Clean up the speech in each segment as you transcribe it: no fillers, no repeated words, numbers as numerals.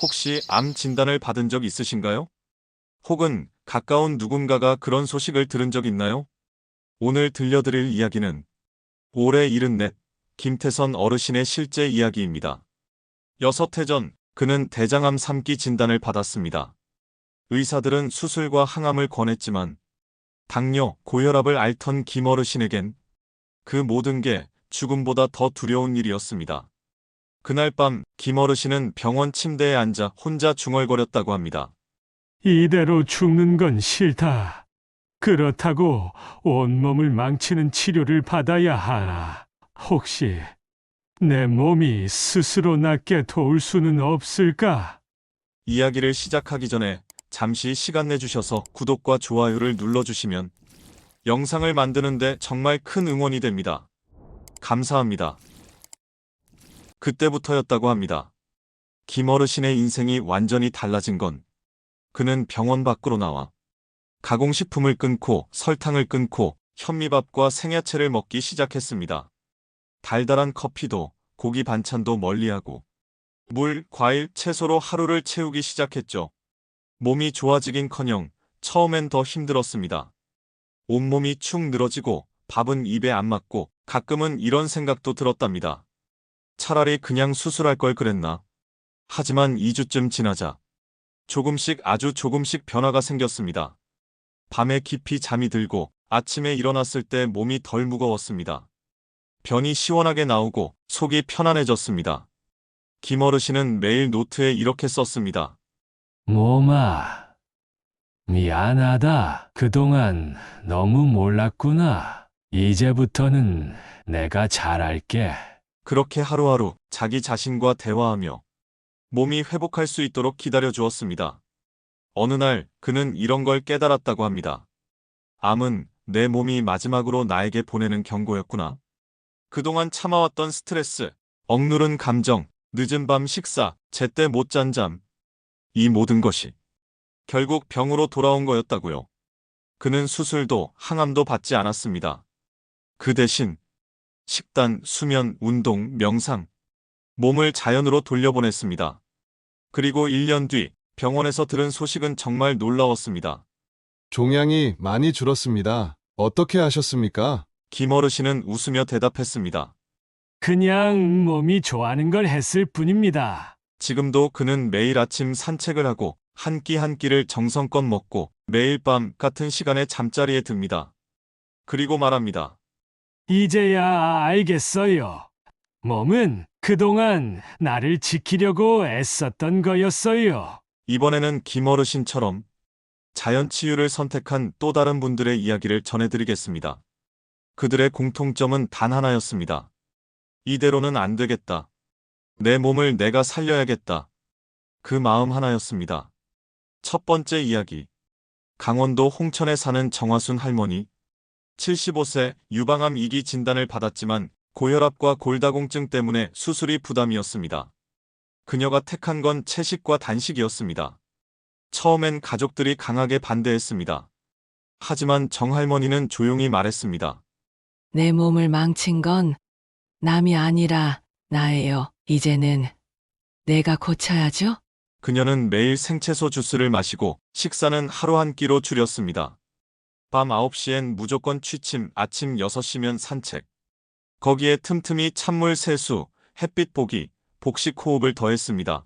혹시 암 진단을 받은 적 있으신가요? 혹은 가까운 누군가가 그런 소식을 들은 적 있나요? 오늘 들려드릴 이야기는 올해 74 김태선 어르신의 실제 이야기입니다. 6해 전 그는 대장암 3기 진단을 받았습니다. 의사들은 수술과 항암을 권했지만 당뇨, 고혈압을 앓던 김 어르신에겐 그 모든 게 죽음보다 더 두려운 일이었습니다. 그날 밤 김 어르신은 병원 침대에 앉아 혼자 중얼거렸다고 합니다. 이대로 죽는 건 싫다. 그렇다고 온몸을 망치는 치료를 받아야 하나. 혹시 내 몸이 스스로 낫게 도울 수는 없을까? 이야기를 시작하기 전에 잠시 시간 내주셔서 구독과 좋아요를 눌러주시면 영상을 만드는데 정말 큰 응원이 됩니다. 감사합니다. 그때부터였다고 합니다. 김 어르신의 인생이 완전히 달라진 건 그는 병원 밖으로 나와 가공식품을 끊고 설탕을 끊고 현미밥과 생야채를 먹기 시작했습니다. 달달한 커피도 고기 반찬도 멀리하고 물, 과일, 채소로 하루를 채우기 시작했죠. 몸이 좋아지긴커녕 처음엔 더 힘들었습니다. 온몸이 축 늘어지고 밥은 입에 안 맞고 가끔은 이런 생각도 들었답니다. 차라리 그냥 수술할 걸 그랬나? 하지만 2주쯤 지나자 조금씩 아주 조금씩 변화가 생겼습니다. 밤에 깊이 잠이 들고 아침에 일어났을 때 몸이 덜 무거웠습니다. 변이 시원하게 나오고 속이 편안해졌습니다. 김 어르신은 매일 노트에 이렇게 썼습니다. 몸아, 미안하다. 그동안 너무 몰랐구나. 이제부터는 내가 잘할게. 그렇게 하루하루 자기 자신과 대화하며 몸이 회복할 수 있도록 기다려 주었습니다. 어느 날 그는 이런 걸 깨달았다고 합니다. 암은 내 몸이 마지막으로 나에게 보내는 경고였구나. 그동안 참아왔던 스트레스, 억누른 감정, 늦은 밤 식사, 제때 못 잔 잠, 이 모든 것이 결국 병으로 돌아온 거였다고요. 그는 수술도 항암도 받지 않았습니다. 그 대신 식단, 수면, 운동, 명상, 몸을 자연으로 돌려보냈습니다. 그리고 1년 뒤 병원에서 들은 소식은 정말 놀라웠습니다. 종양이 많이 줄었습니다. 어떻게 하셨습니까? 김 어르신은 웃으며 대답했습니다. 그냥 몸이 좋아하는 걸 했을 뿐입니다. 지금도 그는 매일 아침 산책을 하고 한 끼 한 끼를 정성껏 먹고 매일 밤 같은 시간에 잠자리에 듭니다. 그리고 말합니다. 이제야 알겠어요. 몸은 그동안 나를 지키려고 애썼던 거였어요. 이번에는 김 어르신처럼 자연 치유를 선택한 또 다른 분들의 이야기를 전해드리겠습니다. 그들의 공통점은 단 하나였습니다. 이대로는 안 되겠다. 내 몸을 내가 살려야겠다. 그 마음 하나였습니다. 첫 번째 이야기. 강원도 홍천에 사는 정화순 할머니. 75세 유방암 2기 진단을 받았지만 고혈압과 골다공증 때문에 수술이 부담이었습니다. 그녀가 택한 건 채식과 단식이었습니다. 처음엔 가족들이 강하게 반대했습니다. 하지만 정할머니는 조용히 말했습니다. 내 몸을 망친 건 남이 아니라 나예요. 이제는 내가 고쳐야죠. 그녀는 매일 생채소 주스를 마시고 식사는 하루 한 끼로 줄였습니다. 밤 9시엔 무조건 취침, 아침 6시면 산책. 거기에 틈틈이 찬물 세수, 햇빛 보기, 복식 호흡을 더했습니다.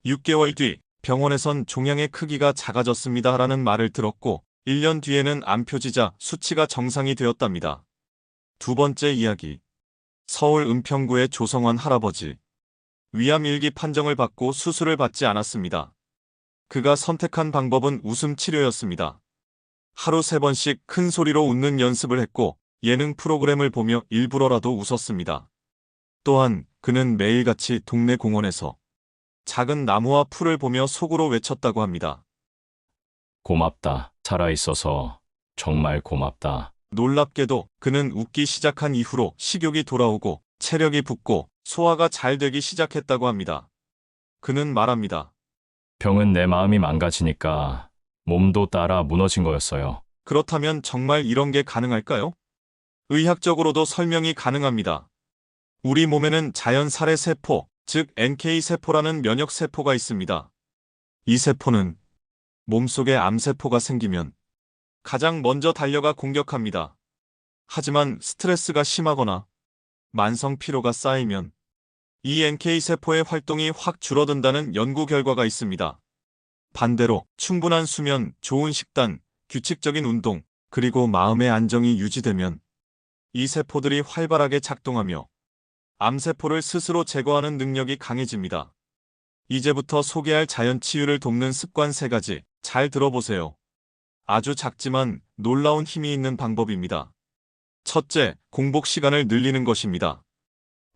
6개월 뒤 병원에선 종양의 크기가 작아졌습니다 라는 말을 들었고 1년 뒤에는 암 표지자 수치가 정상이 되었답니다. 두 번째 이야기. 서울 은평구의 조성환 할아버지. 위암 1기 판정을 받고 수술을 받지 않았습니다. 그가 선택한 방법은 웃음 치료였습니다. 하루 3번씩 큰 소리로 웃는 연습을 했고 예능 프로그램을 보며 일부러라도 웃었습니다. 또한 그는 매일같이 동네 공원에서 작은 나무와 풀을 보며 속으로 외쳤다고 합니다. 고맙다. 살아있어서 정말 고맙다. 놀랍게도 그는 웃기 시작한 이후로 식욕이 돌아오고 체력이 붙고 소화가 잘 되기 시작했다고 합니다. 그는 말합니다. 병은 내 마음이 망가지니까 몸도 따라 무너진 거였어요. 그렇다면 정말 이런 게 가능할까요? 의학적으로도 설명이 가능합니다. 우리 몸에는 자연 살해 세포, 즉 NK세포라는 면역세포가 있습니다. 이 세포는 몸속에 암세포가 생기면 가장 먼저 달려가 공격합니다. 하지만 스트레스가 심하거나 만성 피로가 쌓이면 이 NK세포의 활동이 확 줄어든다는 연구 결과가 있습니다. 반대로 충분한 수면, 좋은 식단, 규칙적인 운동, 그리고 마음의 안정이 유지되면 이 세포들이 활발하게 작동하며 암세포를 스스로 제거하는 능력이 강해집니다. 이제부터 소개할 자연 치유를 돕는 습관 3가지 잘 들어보세요. 아주 작지만 놀라운 힘이 있는 방법입니다. 첫째, 공복 시간을 늘리는 것입니다.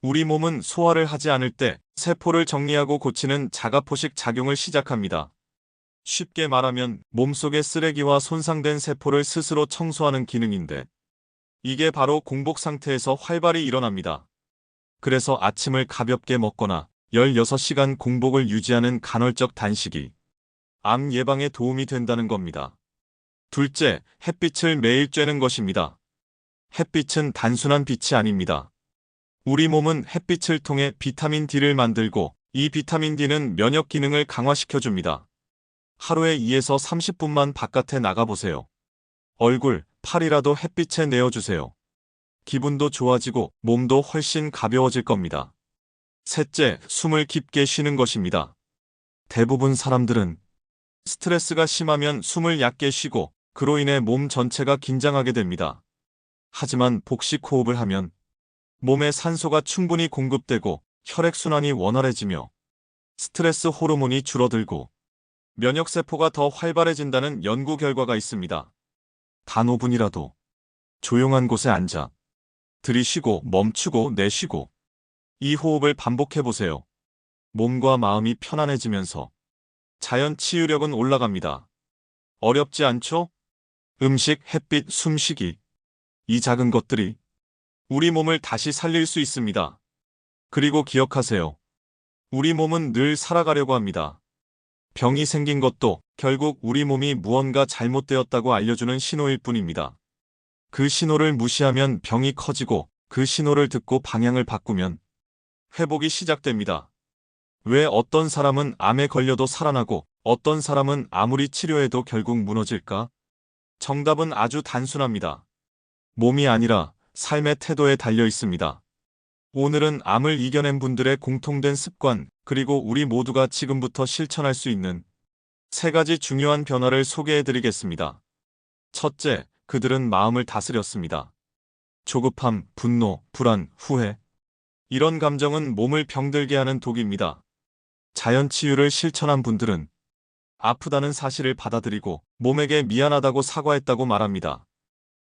우리 몸은 소화를 하지 않을 때 세포를 정리하고 고치는 자가포식 작용을 시작합니다. 쉽게 말하면 몸속의 쓰레기와 손상된 세포를 스스로 청소하는 기능인데 이게 바로 공복 상태에서 활발히 일어납니다. 그래서 아침을 가볍게 먹거나 16시간 공복을 유지하는 간헐적 단식이 암 예방에 도움이 된다는 겁니다. 둘째, 햇빛을 매일 쬐는 것입니다. 햇빛은 단순한 빛이 아닙니다. 우리 몸은 햇빛을 통해 비타민 D를 만들고 이 비타민 D는 면역 기능을 강화시켜줍니다. 하루에 2에서 30분만 바깥에 나가보세요. 얼굴, 팔이라도 햇빛에 내어주세요. 기분도 좋아지고 몸도 훨씬 가벼워질 겁니다. 셋째, 숨을 깊게 쉬는 것입니다. 대부분 사람들은 스트레스가 심하면 숨을 얕게 쉬고 그로 인해 몸 전체가 긴장하게 됩니다. 하지만 복식 호흡을 하면 몸에 산소가 충분히 공급되고 혈액순환이 원활해지며 스트레스 호르몬이 줄어들고 면역세포가 더 활발해진다는 연구 결과가 있습니다. 단 5분이라도 조용한 곳에 앉아 들이쉬고 멈추고 내쉬고 이 호흡을 반복해보세요. 몸과 마음이 편안해지면서 자연 치유력은 올라갑니다. 어렵지 않죠? 음식, 햇빛, 숨쉬기. 이 작은 것들이 우리 몸을 다시 살릴 수 있습니다. 그리고 기억하세요. 우리 몸은 늘 살아가려고 합니다. 병이 생긴 것도 결국 우리 몸이 무언가 잘못되었다고 알려주는 신호일 뿐입니다. 그 신호를 무시하면 병이 커지고 그 신호를 듣고 방향을 바꾸면 회복이 시작됩니다. 왜 어떤 사람은 암에 걸려도 살아나고 어떤 사람은 아무리 치료해도 결국 무너질까? 정답은 아주 단순합니다. 몸이 아니라 삶의 태도에 달려 있습니다. 오늘은 암을 이겨낸 분들의 공통된 습관, 그리고 우리 모두가 지금부터 실천할 수 있는 3가지 중요한 변화를 소개해드리겠습니다. 첫째, 그들은 마음을 다스렸습니다. 조급함, 분노, 불안, 후회. 이런 감정은 몸을 병들게 하는 독입니다. 자연 치유를 실천한 분들은 아프다는 사실을 받아들이고 몸에게 미안하다고 사과했다고 말합니다.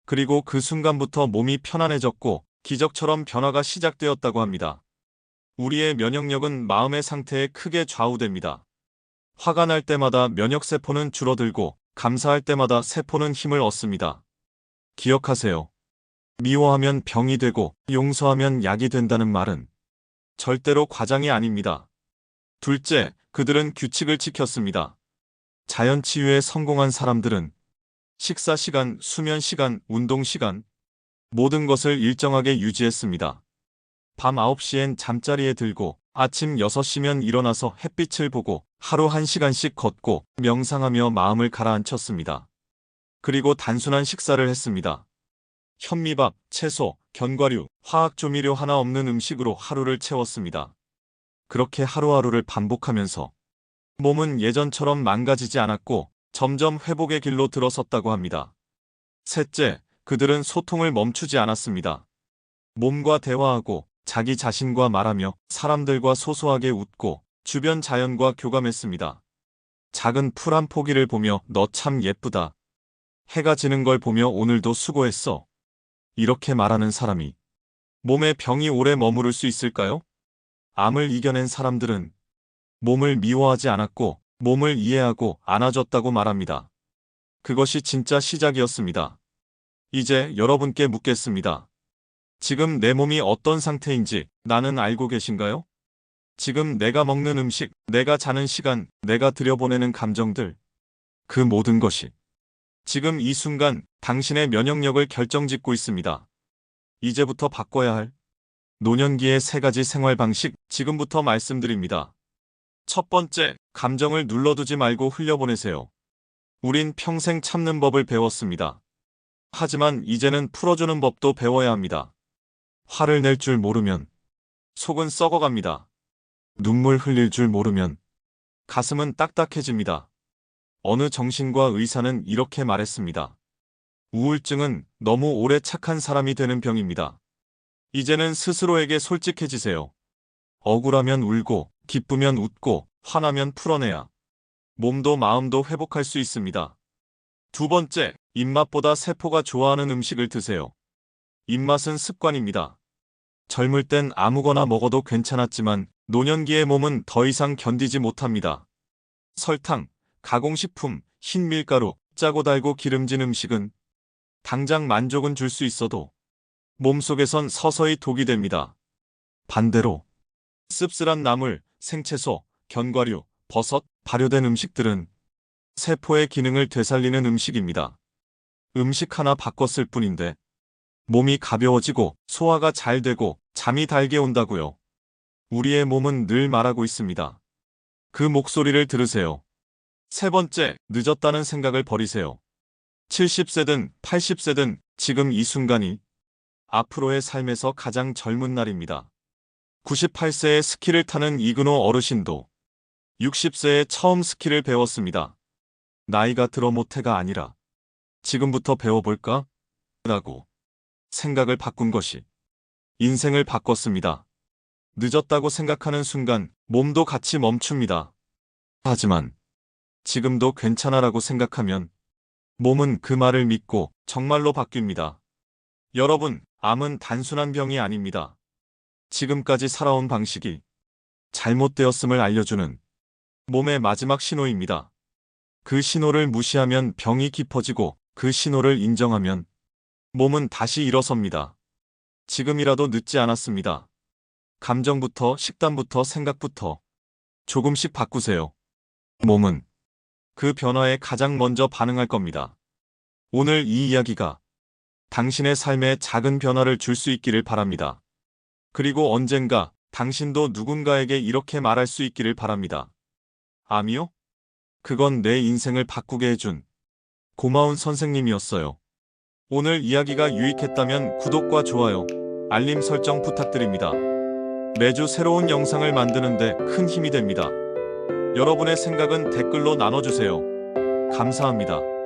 그리고 그 순간부터 몸이 편안해졌고 기적처럼 변화가 시작되었다고 합니다. 우리의 면역력은 마음의 상태에 크게 좌우됩니다. 화가 날 때마다 면역세포는 줄어들고 감사할 때마다 세포는 힘을 얻습니다. 기억하세요. 미워하면 병이 되고 용서하면 약이 된다는 말은 절대로 과장이 아닙니다. 둘째, 그들은 규칙을 지켰습니다. 자연 치유에 성공한 사람들은 식사 시간, 수면 시간, 운동 시간, 모든 것을 일정하게 유지했습니다. 밤 9시엔 잠자리에 들고 아침 6시면 일어나서 햇빛을 보고 하루 1시간씩 걷고 명상하며 마음을 가라앉혔습니다. 그리고 단순한 식사를 했습니다. 현미밥, 채소, 견과류, 화학조미료 하나 없는 음식으로 하루를 채웠습니다. 그렇게 하루하루를 반복하면서 몸은 예전처럼 망가지지 않았고 점점 회복의 길로 들어섰다고 합니다. 셋째, 그들은 소통을 멈추지 않았습니다. 몸과 대화하고 자기 자신과 말하며 사람들과 소소하게 웃고 주변 자연과 교감했습니다. 작은 풀 한 포기를 보며 너 참 예쁘다. 해가 지는 걸 보며 오늘도 수고했어. 이렇게 말하는 사람이 몸에 병이 오래 머무를 수 있을까요? 암을 이겨낸 사람들은 몸을 미워하지 않았고 몸을 이해하고 안아줬다고 말합니다. 그것이 진짜 시작이었습니다. 이제 여러분께 묻겠습니다. 지금 내 몸이 어떤 상태인지 나는 알고 계신가요? 지금 내가 먹는 음식, 내가 자는 시간, 내가 들여보내는 감정들, 그 모든 것이 지금 이 순간 당신의 면역력을 결정짓고 있습니다. 이제부터 바꿔야 할 노년기의 3가지 생활 방식 지금부터 말씀드립니다. 첫 번째, 감정을 눌러두지 말고 흘려보내세요. 우린 평생 참는 법을 배웠습니다. 하지만 이제는 풀어주는 법도 배워야 합니다. 화를 낼 줄 모르면 속은 썩어갑니다. 눈물 흘릴 줄 모르면 가슴은 딱딱해집니다. 어느 정신과 의사는 이렇게 말했습니다. 우울증은 너무 오래 착한 사람이 되는 병입니다. 이제는 스스로에게 솔직해지세요. 억울하면 울고, 기쁘면 웃고, 화나면 풀어내야 몸도 마음도 회복할 수 있습니다. 두 번째, 입맛보다 세포가 좋아하는 음식을 드세요. 입맛은 습관입니다. 젊을 땐 아무거나 먹어도 괜찮았지만 노년기의 몸은 더 이상 견디지 못합니다. 설탕, 가공식품, 흰 밀가루, 짜고 달고 기름진 음식은 당장 만족은 줄 수 있어도 몸속에선 서서히 독이 됩니다. 반대로 씁쓸한 나물, 생채소, 견과류, 버섯, 발효된 음식들은 세포의 기능을 되살리는 음식입니다. 음식 하나 바꿨을 뿐인데 몸이 가벼워지고 소화가 잘 되고 잠이 달게 온다고요. 우리의 몸은 늘 말하고 있습니다. 그 목소리를 들으세요. 세 번째, 늦었다는 생각을 버리세요. 70세든 80세든 지금 이 순간이 앞으로의 삶에서 가장 젊은 날입니다. 98세에 스키를 타는 이근호 어르신도 60세에 처음 스키를 배웠습니다. 나이가 들어 못해가 아니라 지금부터 배워볼까? 라고 생각을 바꾼 것이 인생을 바꿨습니다. 늦었다고 생각하는 순간 몸도 같이 멈춥니다. 하지만 지금도 괜찮아라고 생각하면 몸은 그 말을 믿고 정말로 바뀝니다. 여러분, 암은 단순한 병이 아닙니다. 지금까지 살아온 방식이 잘못되었음을 알려주는 몸의 마지막 신호입니다. 그 신호를 무시하면 병이 깊어지고 그 신호를 인정하면 몸은 다시 일어섭니다. 지금이라도 늦지 않았습니다. 감정부터 식단부터 생각부터 조금씩 바꾸세요. 몸은 그 변화에 가장 먼저 반응할 겁니다. 오늘 이 이야기가 당신의 삶에 작은 변화를 줄 수 있기를 바랍니다. 그리고 언젠가 당신도 누군가에게 이렇게 말할 수 있기를 바랍니다. 암이요? 그건 내 인생을 바꾸게 해준 고마운 선생님이었어요. 오늘 이야기가 유익했다면 구독과 좋아요, 알림 설정 부탁드립니다. 매주 새로운 영상을 만드는데 큰 힘이 됩니다. 여러분의 생각은 댓글로 나눠주세요. 감사합니다.